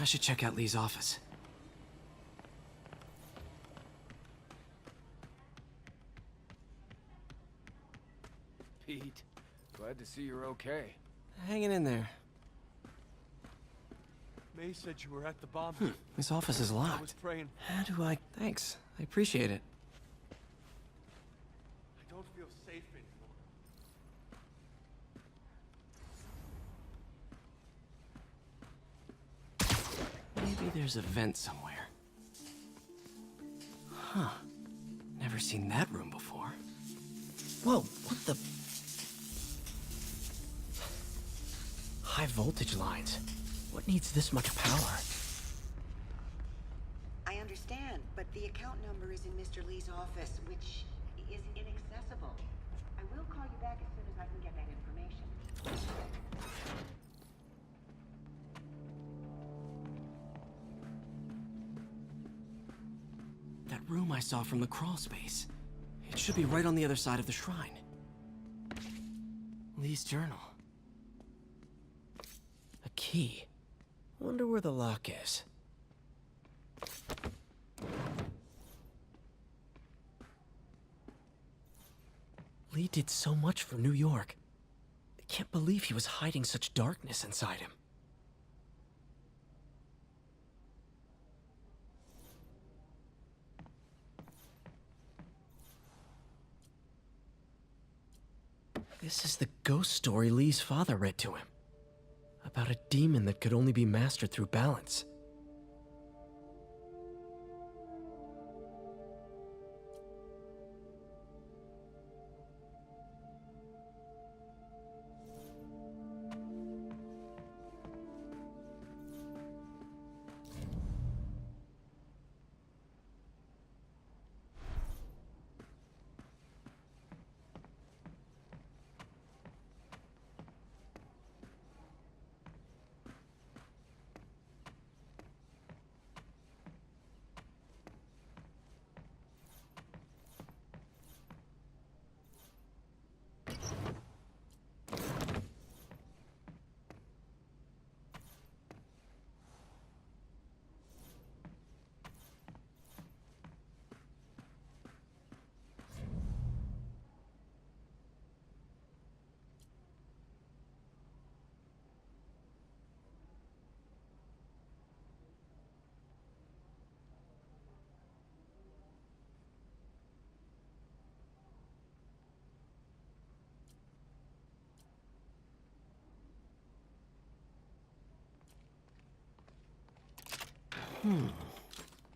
should check out Lee's office. Pete, glad to see you're okay. Hanging in there. May said you were at the bomb. His office is I was locked. praying. How do I... Thanks. I appreciate it. I don't feel safe anymore. Maybe there's a vent somewhere. Huh. Never seen that room before. Whoa, what the... High voltage lines. What needs this much power? I understand, but the account number is in Mr. Lee's office, which is inaccessible. I will call you back as soon as I can get that information. That room I saw from the crawl space. It should be right on the other side of the shrine. Lee's journal. A key. Wonder where the lock is. Lee did so much for New York. I can't believe he was hiding such darkness inside him. This is the ghost story Lee's father read to him. About a demon that could only be mastered through balance.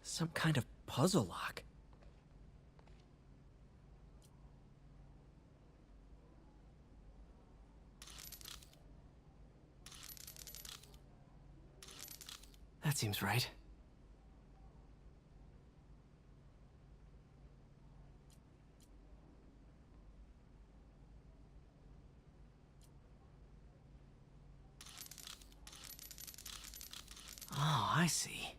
Some kind of puzzle lock. That seems right. Oh, I see.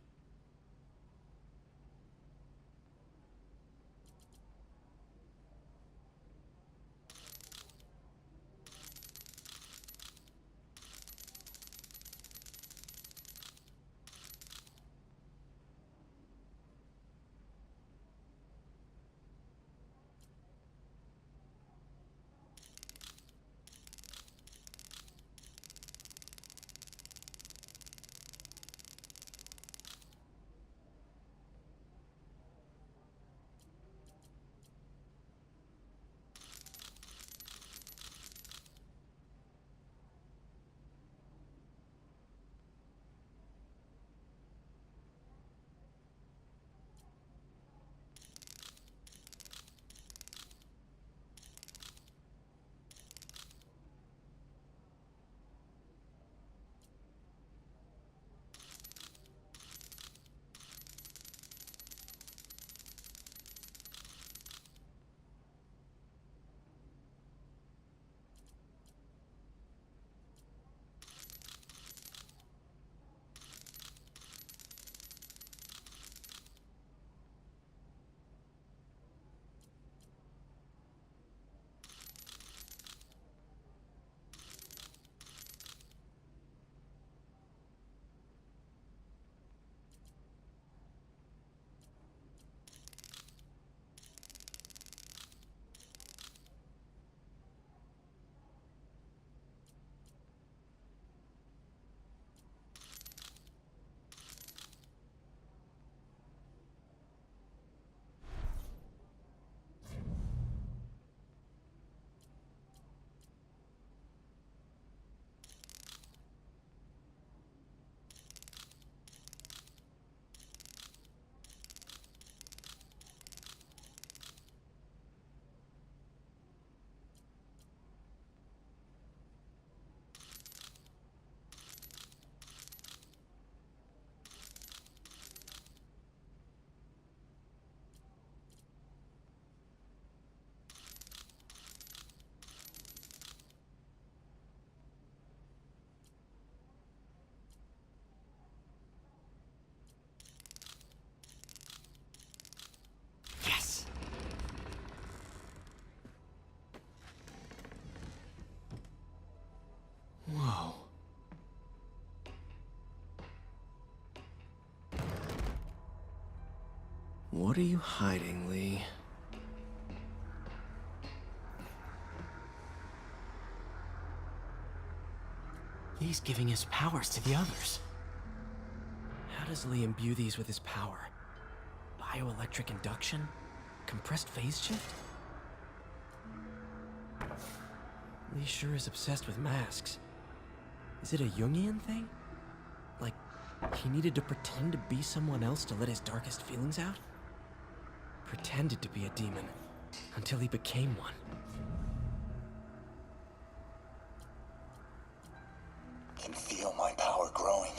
What are you hiding, Lee? Lee's giving his powers to the others. How does Lee imbue these with his power? Bioelectric induction? Compressed phase shift? Lee sure is obsessed with masks. Is it a Jungian thing? Like, he needed to pretend to be someone else to let his darkest feelings out? Pretended to be a demon, until he became one. Can feel my power growing,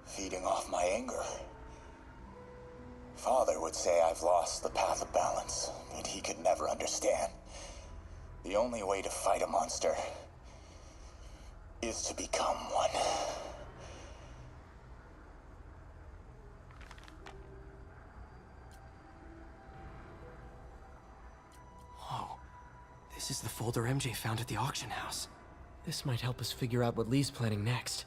feeding off my anger. Father would say I've lost the path of balance, that he could never understand. The only way to fight a monster is to become one. Whoa. This is the folder MJ found at the auction house. This might help us figure out what Lee's planning next.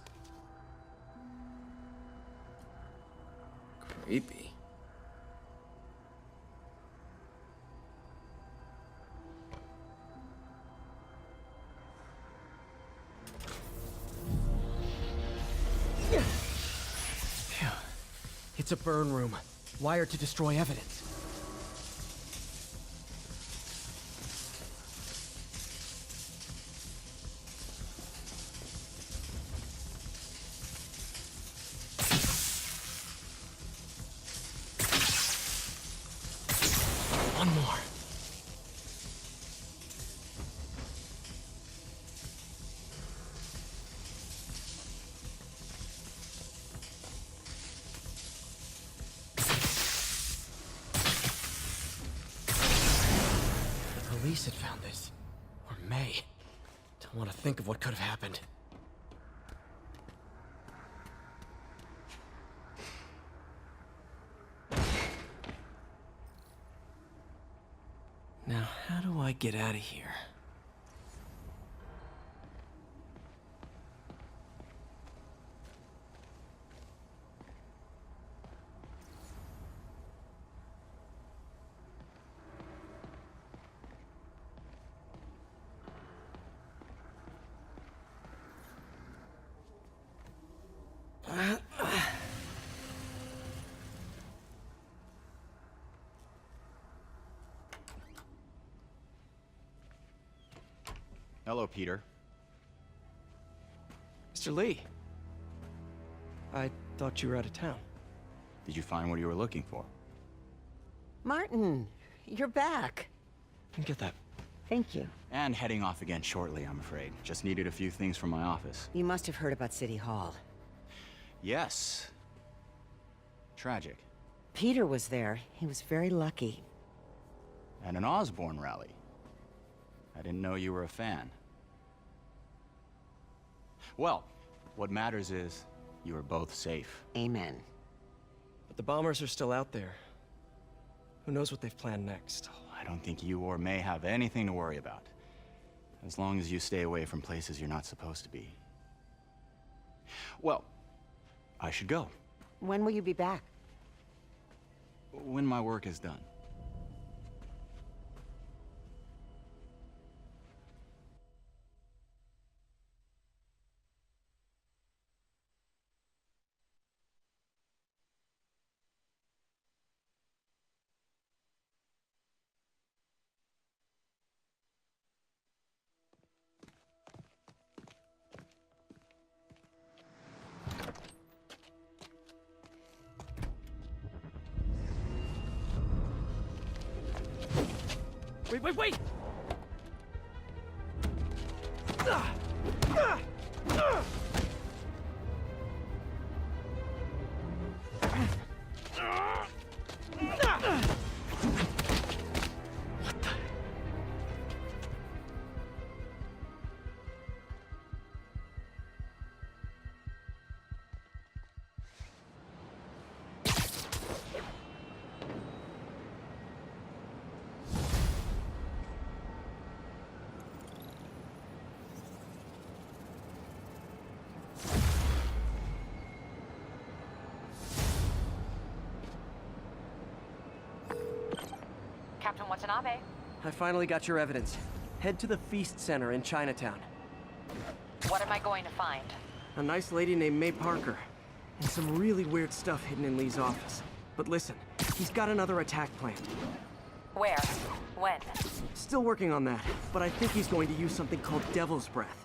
Creepy. Phew. It's a burn room, wired to destroy evidence. One more. The police had found this. Or May. Don't want to think of what could have happened. Now, how do I get out of here? Hello, Peter. Mr. Lee. I thought you were out of town. Did you find what you were looking for? Martin, you're back. Didn't get that. Thank you. And heading off again shortly, I'm afraid. Just needed a few things from my office. You must have heard about City Hall. Yes. Tragic. Peter was there. He was very lucky. And an Osborne rally. I didn't know you were a fan. Well, what matters is you are both safe. Amen. But the bombers are still out there. Who knows what they've planned next? I don't think you or May have anything to worry about. As long as you stay away from places you're not supposed to be. Well, I should go. When will you be back? When my work is done. Wait! Watanabe. I finally got your evidence. Head to the Feast Center in Chinatown. What am I going to find? A nice lady named May Parker. And some really weird stuff hidden in Lee's office. But listen, he's got another attack planned. Where? When? Still working on that, but I think he's going to use something called Devil's Breath.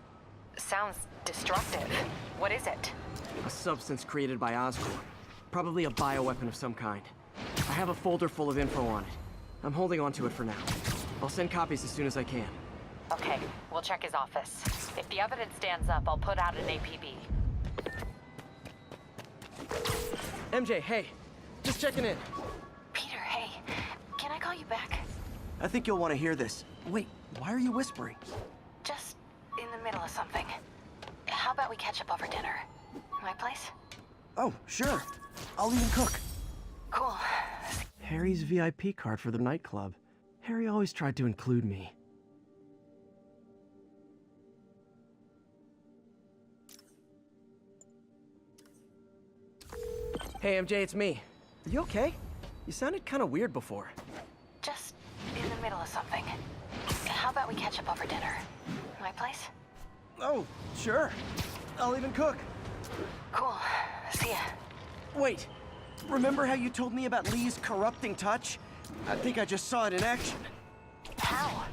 Sounds destructive. What is it? A substance created by Oscorp. Probably a bioweapon of some kind. I have a folder full of info on it. I'm holding on to it for now. I'll send copies as soon as I can. Okay, we'll check his office. If the evidence stands up, I'll put out an APB. MJ, hey. Just checking in. Peter, hey. Can I call you back? I think you'll want to hear this. Wait, why are you whispering? Just in the middle of something. How about we catch up over dinner? My place? Oh, sure. I'll even cook. Cool. Harry's VIP card for the nightclub. Harry always tried to include me. Hey, MJ, it's me. Are you okay? You sounded kind of weird before. Just in the middle of something. How about we catch up over dinner? My place? Oh, sure. I'll even cook. Cool. See ya. Wait, remember how you told me about Lee's corrupting touch? I think I just saw it in action. How?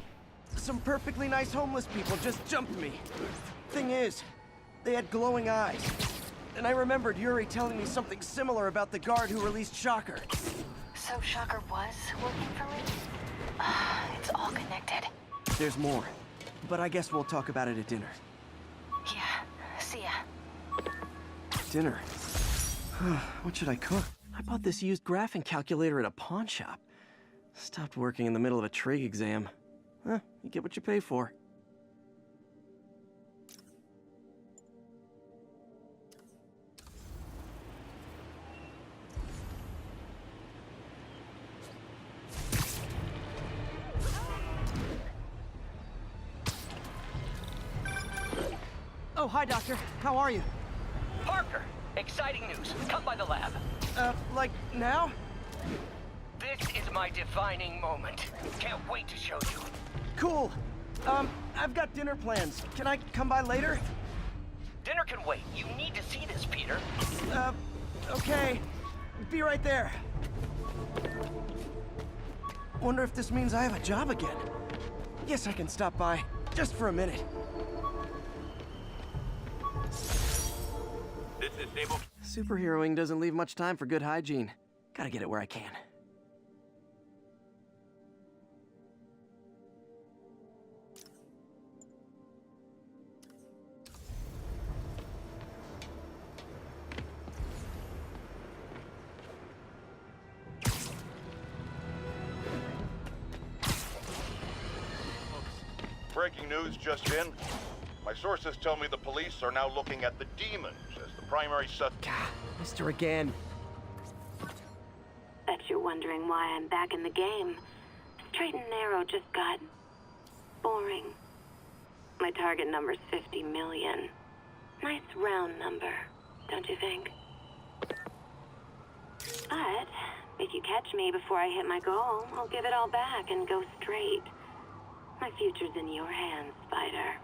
Some perfectly nice homeless people just jumped me. Thing is, they had glowing eyes. And I remembered Yuri telling me something similar about the guard who released Shocker. So Shocker was working for Lee? It's all connected. There's more, but I guess we'll talk about it at dinner. Yeah, see ya. Dinner? What should I cook? I bought this used graphing calculator at a pawn shop. Stopped working in the middle of a trig exam. You get what you pay for. Oh, hi, Doctor. How are you? Parker! Exciting news. Come by the lab. Like now? This is my defining moment. Can't wait to show you. Cool. I've got dinner plans. Can I come by later? Dinner can wait. You need to see this, Peter. Okay. Be right there. Wonder if this means I have a job again. Guess I can stop by, just for a minute. This is Sable. Superheroing doesn't leave much time for good hygiene. Gotta get it where I can. Breaking news just in. My sources tell me the police are now looking at the demons as the primary suspect. God, Mr. Again. Bet you're wondering why I'm back in the game. Straight and narrow just got boring. My target number's 50 million. Nice round number, don't you think? But if you catch me before I hit my goal, I'll give it all back and go straight. My future's in your hands, Spider.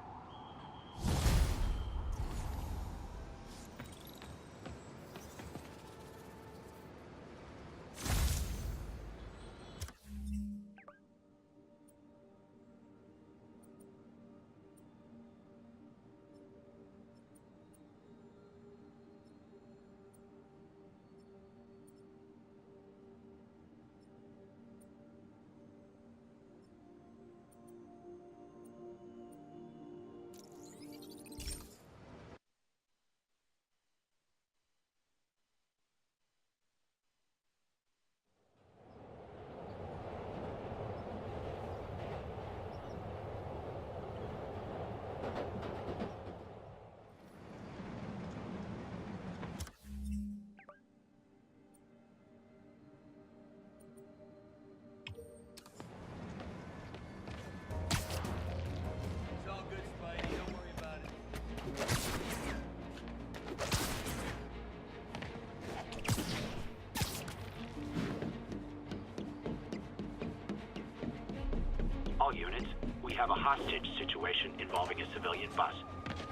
All units, we have a hostage situation involving a civilian bus.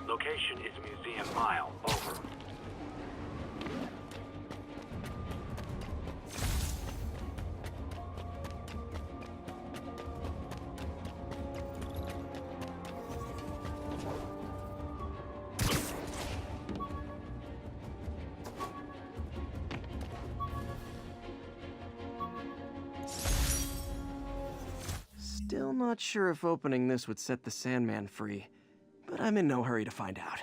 Location is Museum Mile. Over. Still not sure if opening this would set the Sandman free, but I'm in no hurry to find out.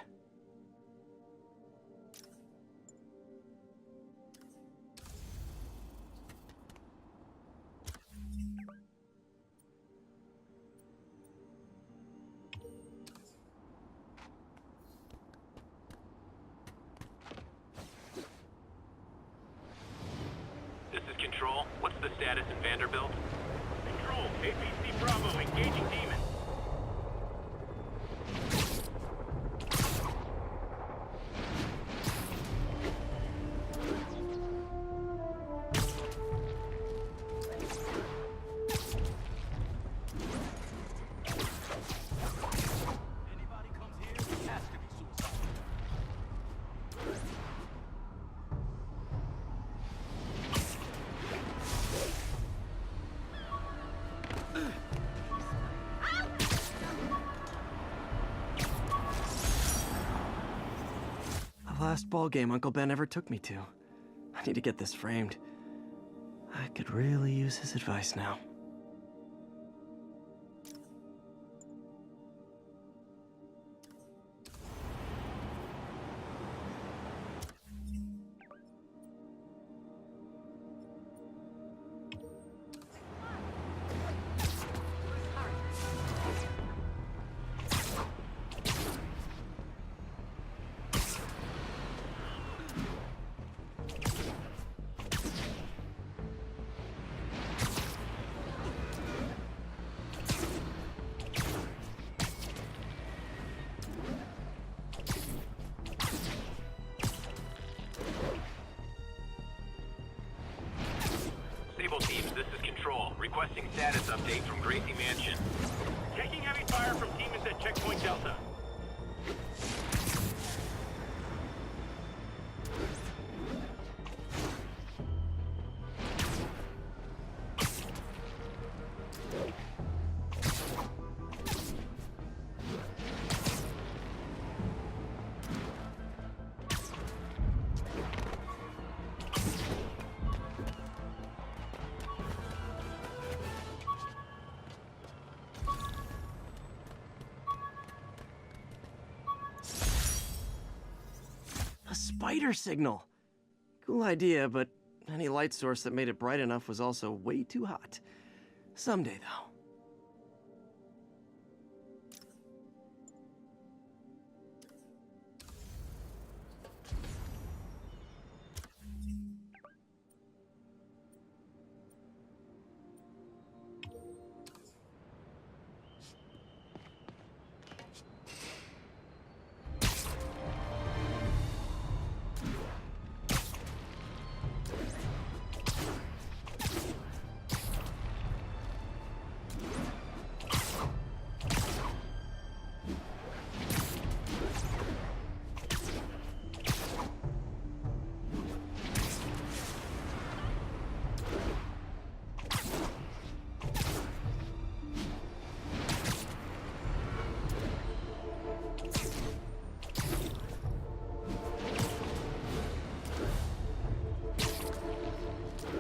This is Control. What's the status in Vanderbilt? Control, APC Bravo, engaging demons. Anybody comes here, it has to be suicide. The last ball game Uncle Ben ever took me to. I need to get this framed. I could really use his advice now. Sable teams, this is Control. Requesting status update from Gracie Mansion. Taking heavy fire from demons at Checkpoint Delta. A spider signal! Cool idea, but any light source that made it bright enough was also way too hot. Someday, though.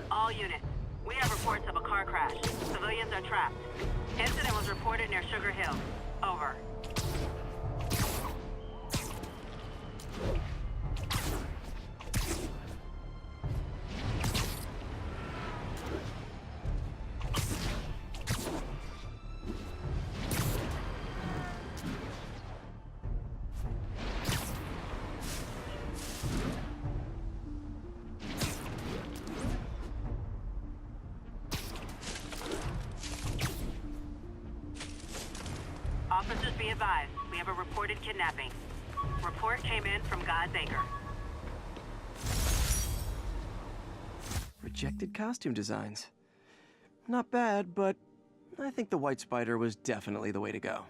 All units, we have reports of a car crash. Civilians are trapped. Incident was reported near Sugar Hill. Over. Officers be advised, we have a reported kidnapping. Report came in from God's Acre. Rejected costume designs. Not bad, but I think the White Spider was definitely the way to go.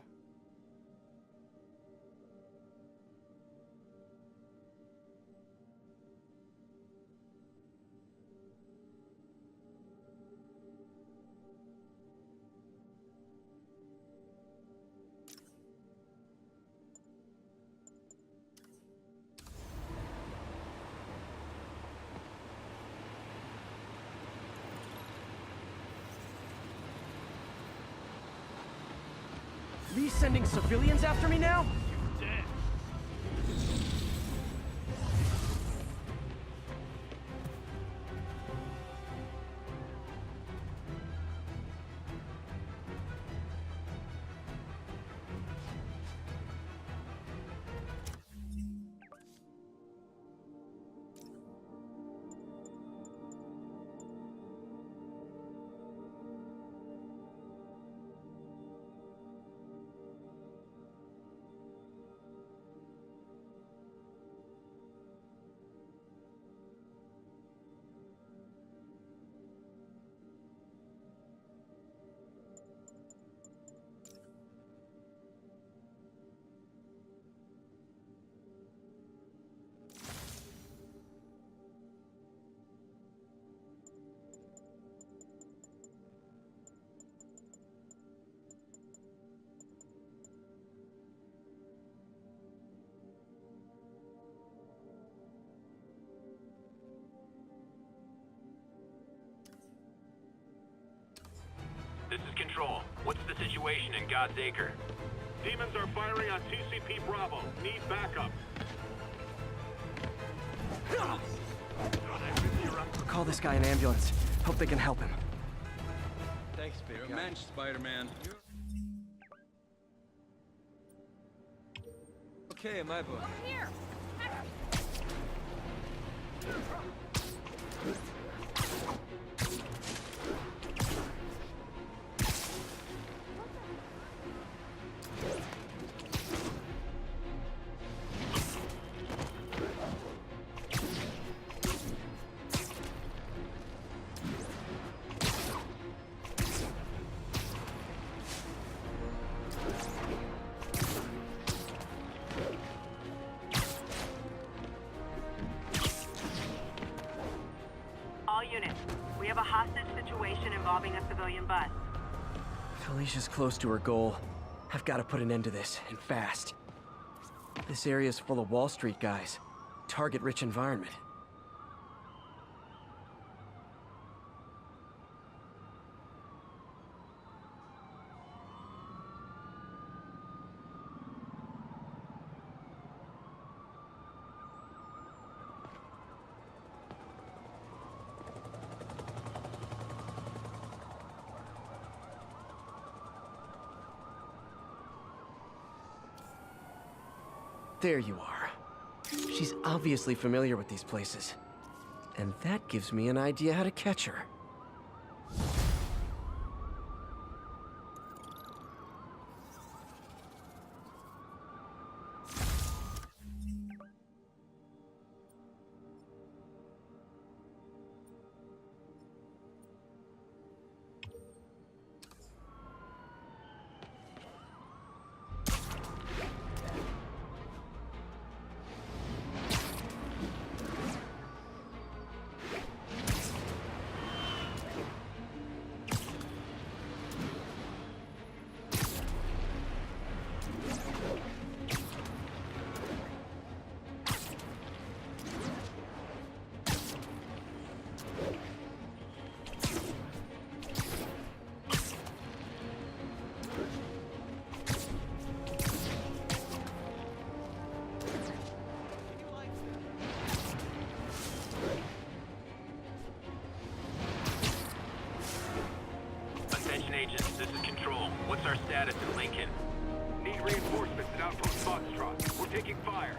Lee's sending civilians after me now? This is Control. What's the situation in God's Acre? Demons are firing on TCP Bravo. Need backup. I'll call this guy an ambulance. Hope they can help him. Thanks, big guy. You're a mensch, Spider-Man. Okay, in my book. Over here! All units, we have a hostage situation involving a civilian bus. Felicia's close to her goal. I've got to put an end to this, and fast. This area's full of Wall Street guys. Target-rich environment. There you are. She's obviously familiar with these places. And that gives me an idea how to catch her. Agents, this is Control. What's our status in Lincoln? Need reinforcements at Outpost Foxtrot. We're taking fire.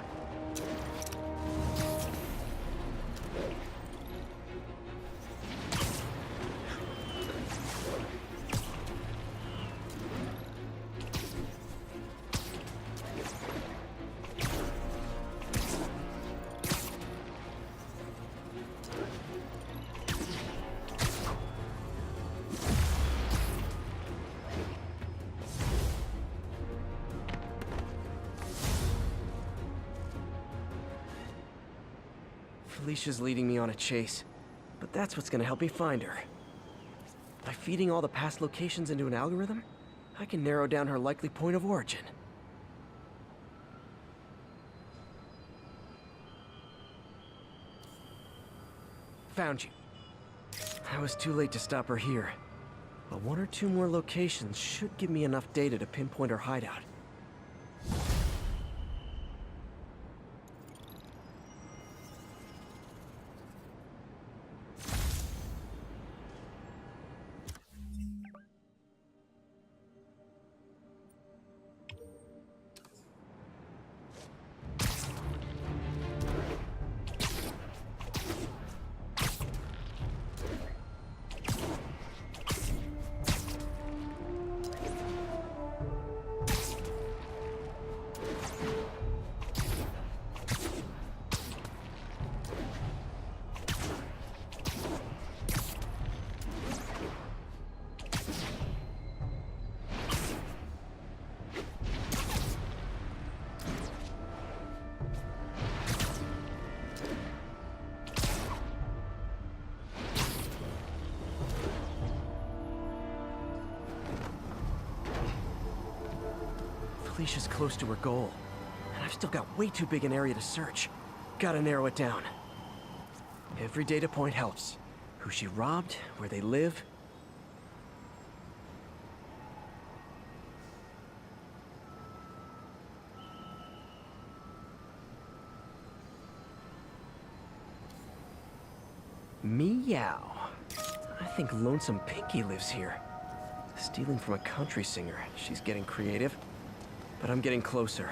Felicia's leading me on a chase, but that's what's gonna help me find her. By feeding all the past locations into an algorithm, I can narrow down her likely point of origin. Found you. I was too late to stop her here, but one or two more locations should give me enough data to pinpoint her hideout. Felicia's close to her goal, and I've still got way too big an area to search. Gotta narrow it down. Every data point helps. Who she robbed, where they live. Meow. I think Lonesome Pinky lives here. Stealing from a country singer. She's getting creative. But I'm getting closer.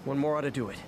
One more ought to do it.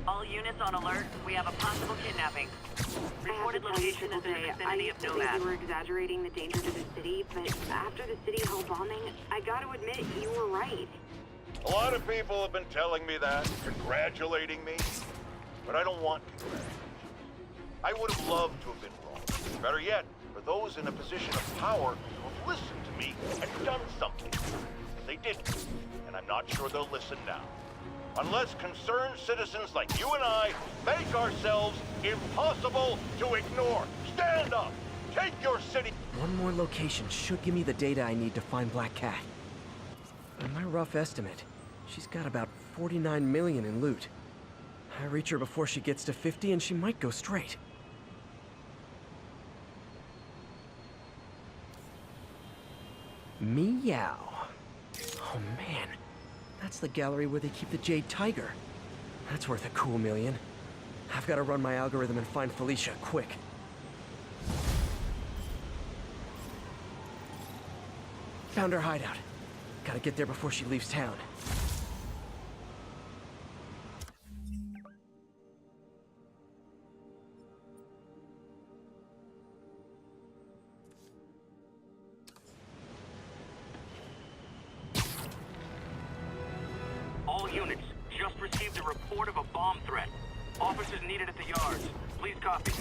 All units on alert. We have a possible kidnapping. Reported location is in the vicinity of Nomad. You were exaggerating the danger to the city, but after the City Hall bombing, I gotta admit, you were right. A lot of people have been telling me that, congratulating me, but I don't want congratulations. I would have loved to have been wrong. Better yet, for those in a position of power to have listened to me and done something. But they didn't, and I'm not sure they'll listen now. Unless concerned citizens like you and I make ourselves impossible to ignore. Stand up! Take your city! One more location should give me the data I need to find Black Cat. By my rough estimate, she's got about 49 million in loot. I reach her before she gets to 50 and she might go straight. Meow. Oh man. That's the gallery where they keep the Jade Tiger. That's worth a cool million. I've got to run my algorithm and find Felicia, quick. Found her hideout. Gotta get there before she leaves town. All units, just received a report of a bomb threat. Officers needed at the yards. Please copy.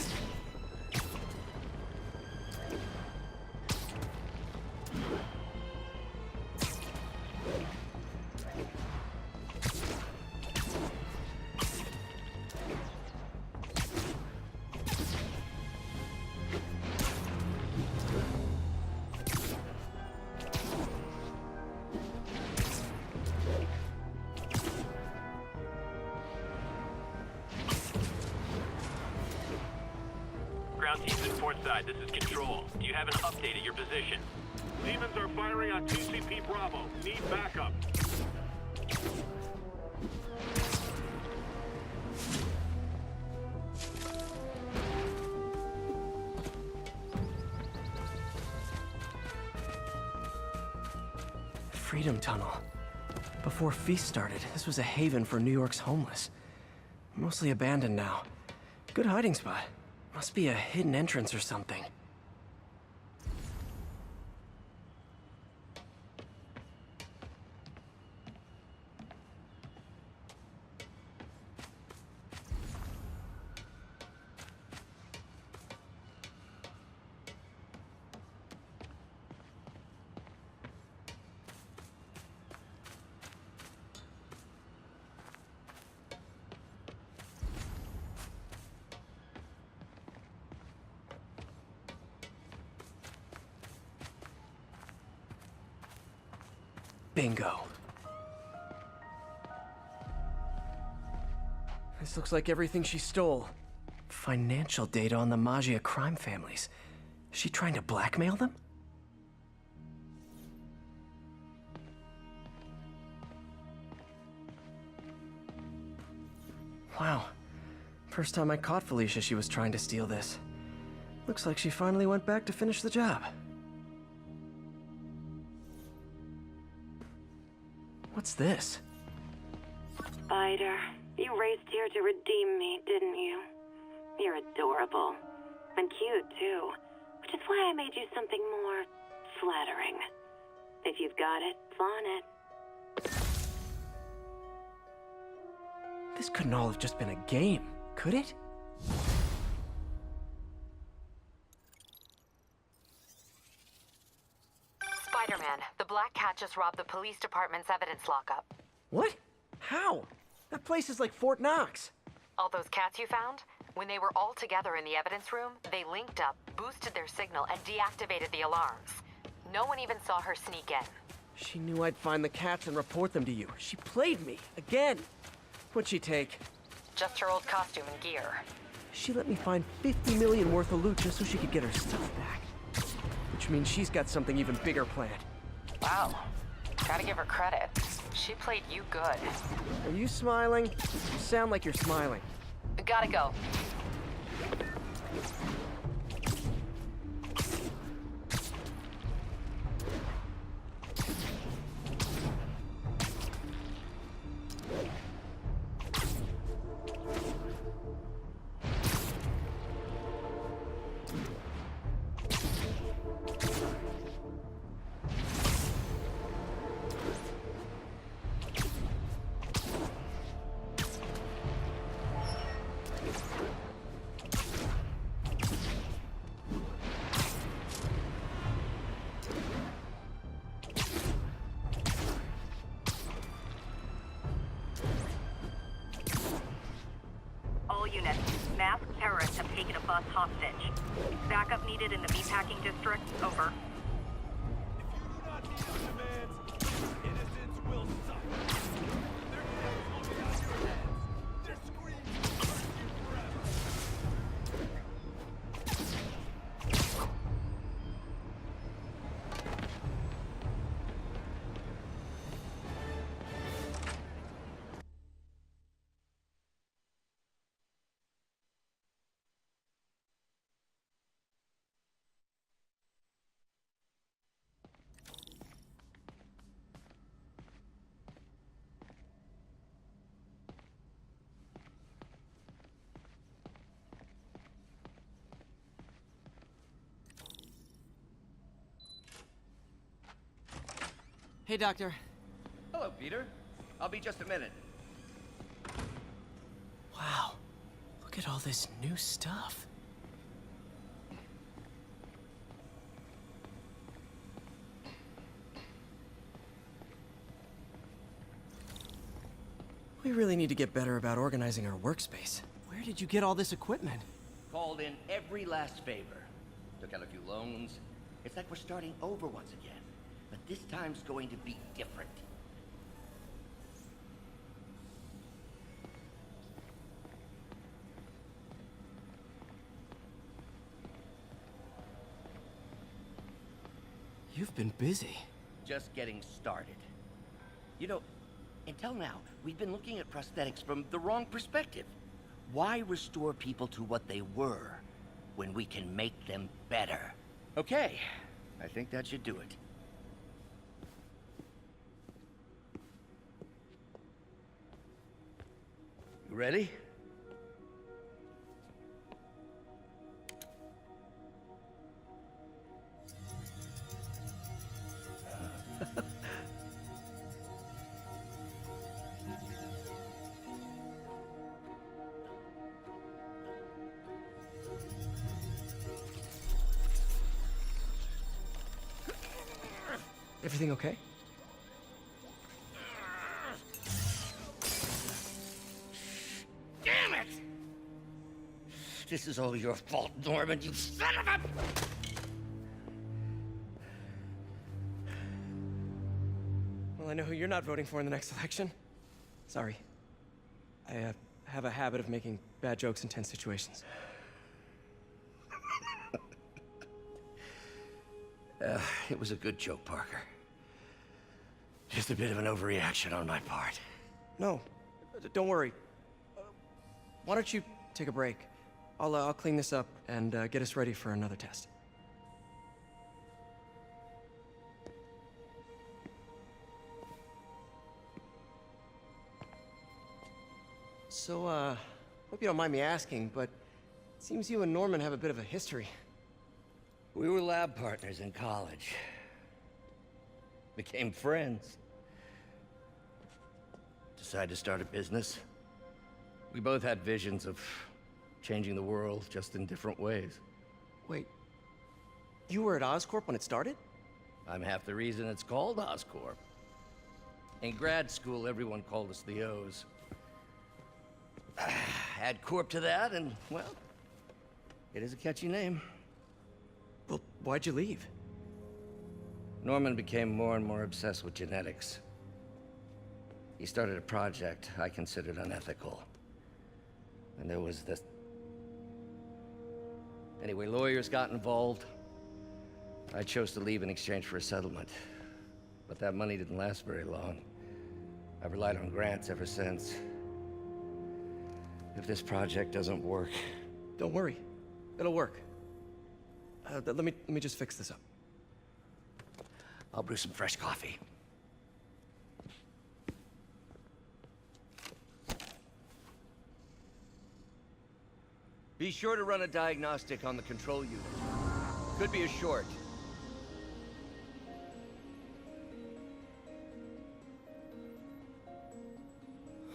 Ground teams in port side, this is Control. Do you have an update at your position? Demons are firing on TCP Bravo. Need backup. Freedom Tunnel. Before Feast started, this was a haven for New York's homeless. Mostly abandoned now. Good hiding spot. Must be a hidden entrance or something. Bingo. This looks like everything she stole. Financial data on the Maggia crime families. Is she trying to blackmail them? Wow. First time I caught Felicia, she was trying to steal this. Looks like she finally went back to finish the job. What's this? Spider, you raced here to redeem me, didn't you? You're adorable. And cute, too. Which is why I made you something more flattering. If you've got it, flaunt it. This couldn't all have just been a game, could it? Spider-Man, the Black Cat just robbed the police department's evidence lockup. What? How? That place is like Fort Knox. All those cats you found? When they were all together in the evidence room, they linked up, boosted their signal, and deactivated the alarms. No one even saw her sneak in. She knew I'd find the cats and report them to you. She played me, again. What'd she take? Just her old costume and gear. She let me find 50 million worth of loot just so she could get her stuff back. Which means she's got something even bigger planned. Wow. Gotta give her credit. She played you good. Are you smiling? You sound like you're smiling. Gotta go. Units. Masked terrorists have taken a bus hostage. Backup needed in the meatpacking district. Over. Hey, Doctor. Hello, Peter. I'll be just a minute. Wow. Look at all this new stuff. We really need to get better about organizing our workspace. Where did you get all this equipment? Called in every last favor. Took out a few loans. It's like we're starting over once again. But this time's going to be different. You've been busy. Just getting started. You know, until now, we've been looking at prosthetics from the wrong perspective. Why restore people to what they were when we can make them better? Okay, I think that should do it. You ready? Everything okay? Damn it! This is all your fault, Norman, you son of a... Well, I know who you're not voting for in the next election. Sorry. I have a habit of making bad jokes in tense situations. It was a good joke, Parker. Just a bit of an overreaction on my part. No, don't worry. Why don't you take a break? I'll clean this up and get us ready for another test. So, hope you don't mind me asking, but it seems you and Norman have a bit of a history. We were lab partners in college. Became friends. Decided to start a business. We both had visions of changing the world, just in different ways. Wait, you were at Oscorp when it started? I'm half the reason it's called Oscorp. In grad school, everyone called us the O's. Add Corp to that, and, well, it is a catchy name. Well, why'd you leave? Norman became more and more obsessed with genetics. He started a project I considered unethical. And there was this... Anyway, lawyers got involved. I chose to leave in exchange for a settlement. But that money didn't last very long. I've relied on grants ever since. If this project doesn't work... Don't worry. It'll work. Let me just fix this up. I'll brew some fresh coffee. Be sure to run a diagnostic on the control unit. Could be a short.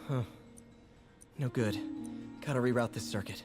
Huh. No good. Gotta reroute this circuit.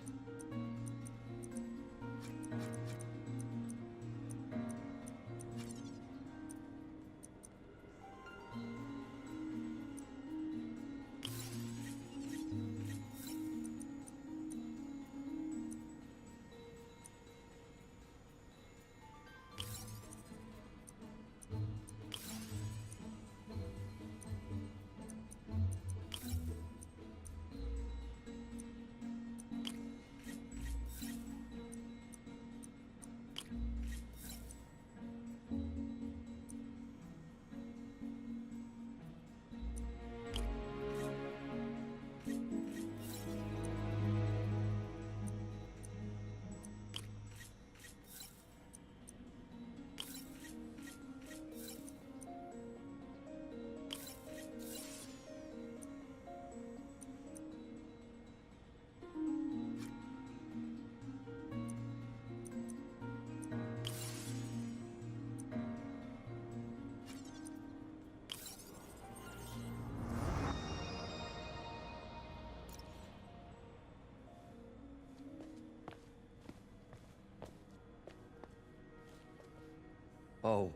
Oh,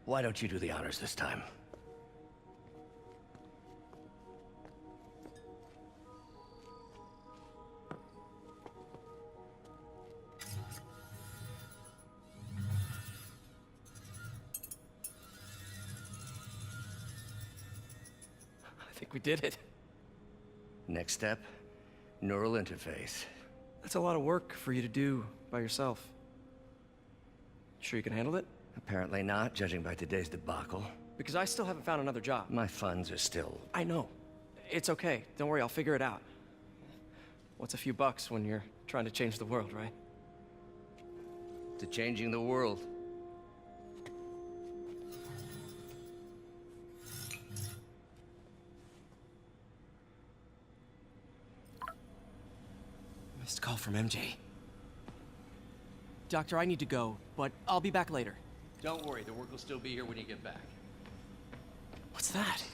why don't you do the honors this time? I think we did it. Next step, neural interface. That's a lot of work for you to do by yourself. Sure you can handle it? Apparently not, judging by today's debacle. Because I still haven't found another job. My funds are still... I know. It's okay. Don't worry, I'll figure it out. What's a few bucks when you're trying to change the world, right? To changing the world. Missed call from MJ. Doctor, I need to go, but I'll be back later. Don't worry, the work will still be here when you get back. What's that?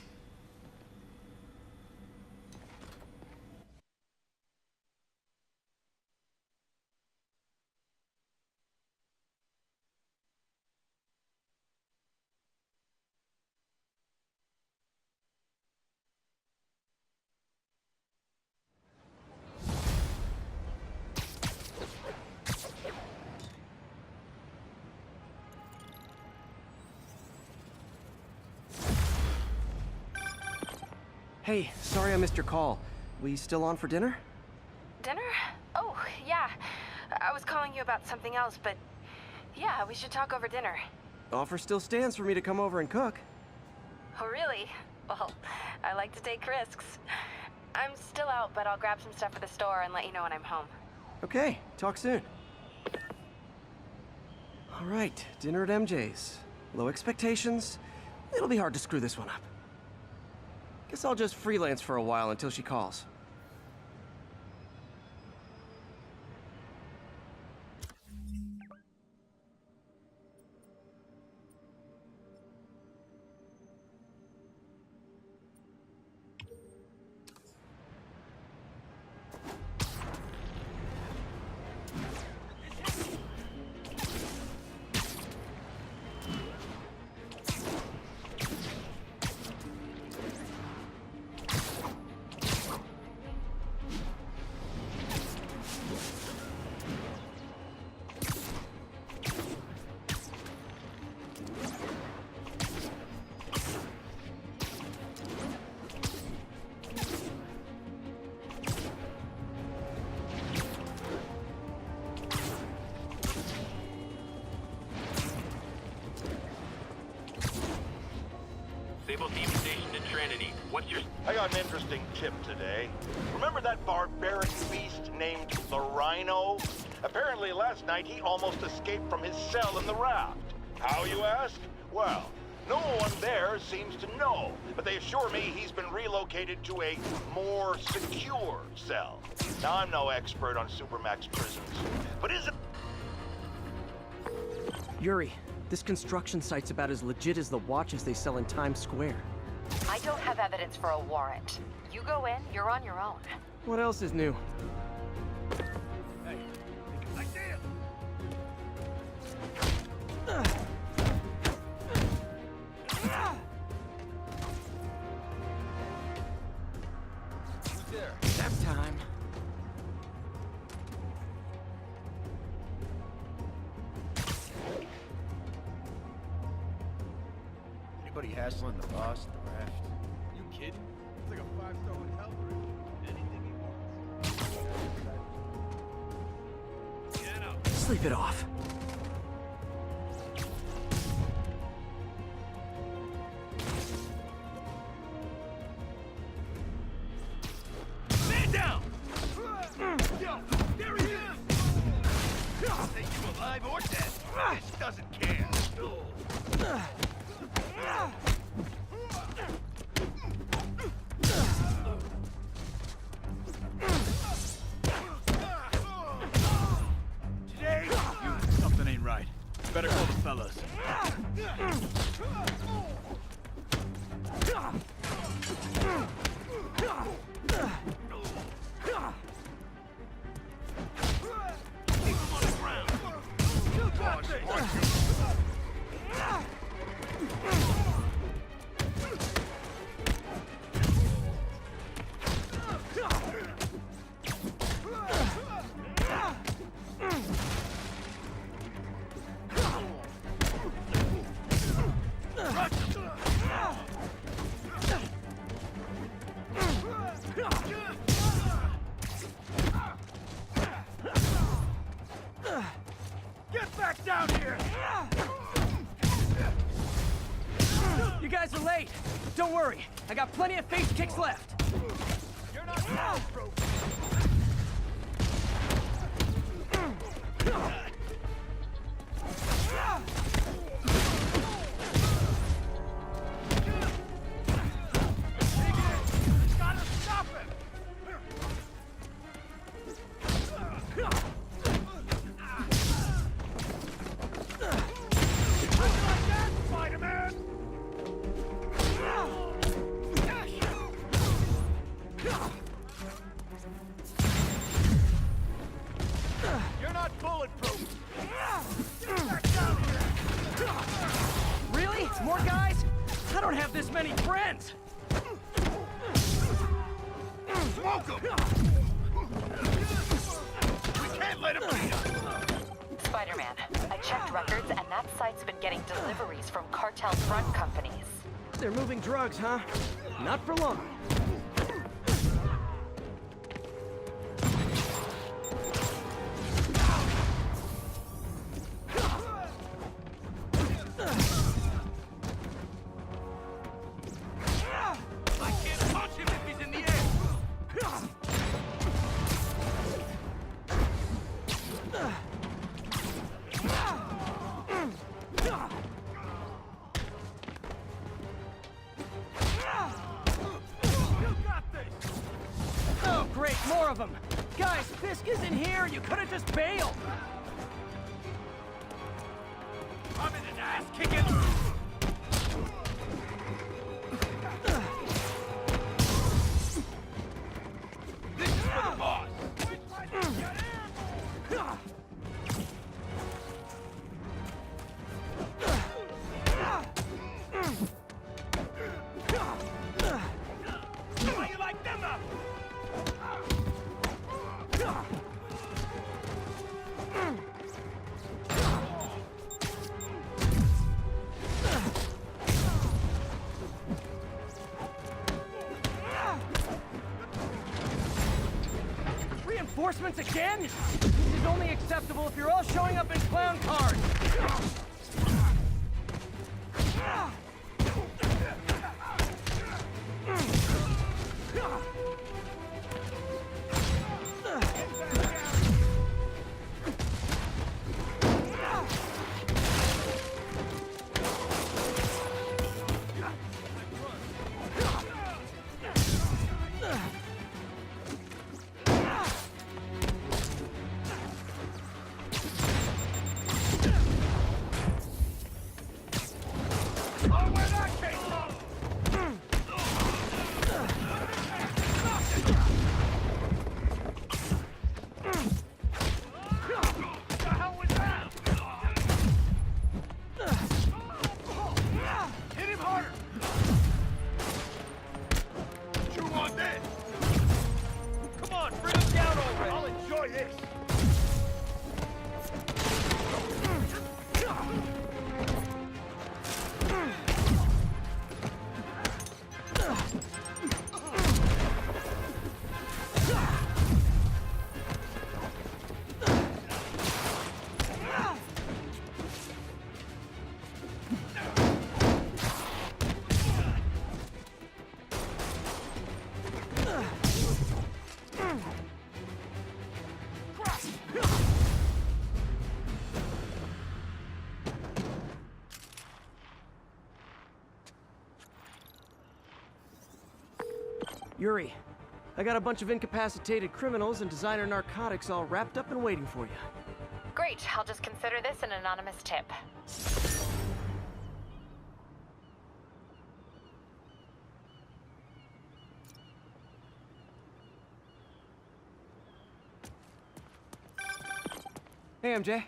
Hey, sorry I missed your call. We still on for dinner? Dinner? Oh, yeah. I was calling you about something else, but yeah, we should talk over dinner. Offer still stands for me to come over and cook. Oh, really? Well, I like to take risks. I'm still out, but I'll grab some stuff at the store and let you know when I'm home. Okay, talk soon. All right, dinner at MJ's. Low expectations. It'll be hard to screw this one up. Guess I'll just freelance for a while until she calls. Sable team stationed in Trinity. What's your... I got an interesting tip today. Remember that barbaric beast named the Rhino? Apparently last night he almost escaped from his cell in the raft. How, you ask? Well, no one there seems to know, but they assure me he's been relocated to a more secure cell. Now, I'm no expert on Supermax prisons, but is it... Yuri, this construction site's about as legit as the watches they sell in Times Square. I don't have evidence for a warrant. You go in, you're on your own. What else is new? Hey, I did. Who's there? Nap time. Anybody hassling the boss at the raft? You kidding? It's like a 5-star hotel room. Anything he wants. Get up. Sleep it off. Man down! Yo, there he is! Think you alive or dead? This doesn't care. Today, something ain't right. Better call the fellas. Keep him on the ground. You got this. Get back down here! You guys are late. Don't worry, I got plenty of face kicks left. You're not bro. Gotta stop him! Spider-Man! You're not bulletproof! Get back down here! Really? More guys? I don't have this many friends. Smoke him! We can't let him beat us! Spider-Man, I checked records and that site's been getting deliveries from cartel front companies. They're moving drugs, huh? Not for long. Fisk isn't here! You could've just bailed! I'm in an ass kicking. This is for the boss. How you like them up? Reinforcements again? This is only acceptable if you're all showing up in clown cars! Yuri, I got a bunch of incapacitated criminals and designer narcotics all wrapped up and waiting for you. Great, I'll just consider this an anonymous tip. Hey, MJ.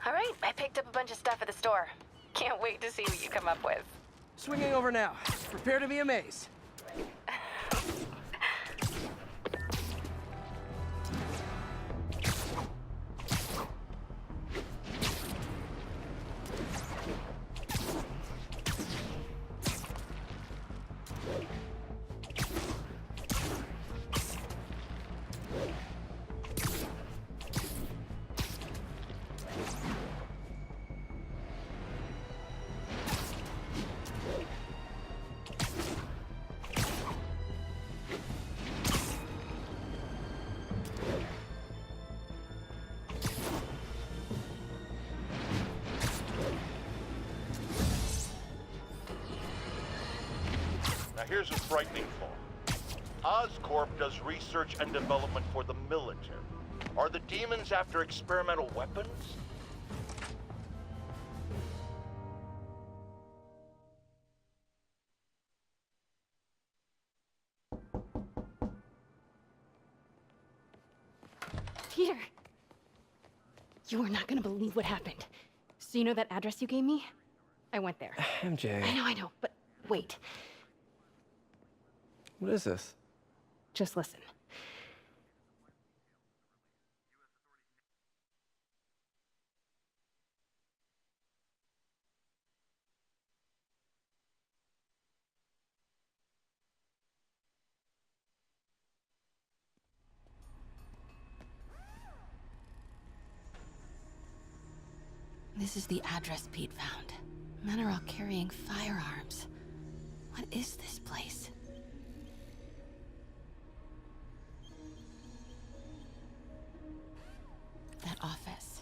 All right, I picked up a bunch of stuff at the store. Can't wait to see what you come up with. Swinging over now. Prepare to be amazed. Now here's a frightening thought. Oscorp does research and development for the military. Are the demons after experimental weapons? Peter! You are not gonna believe what happened. So you know that address you gave me? I went there. MJ. I know, but wait. What is this? Just listen. This is the address Pete found. Men are all carrying firearms. What is this place? That office.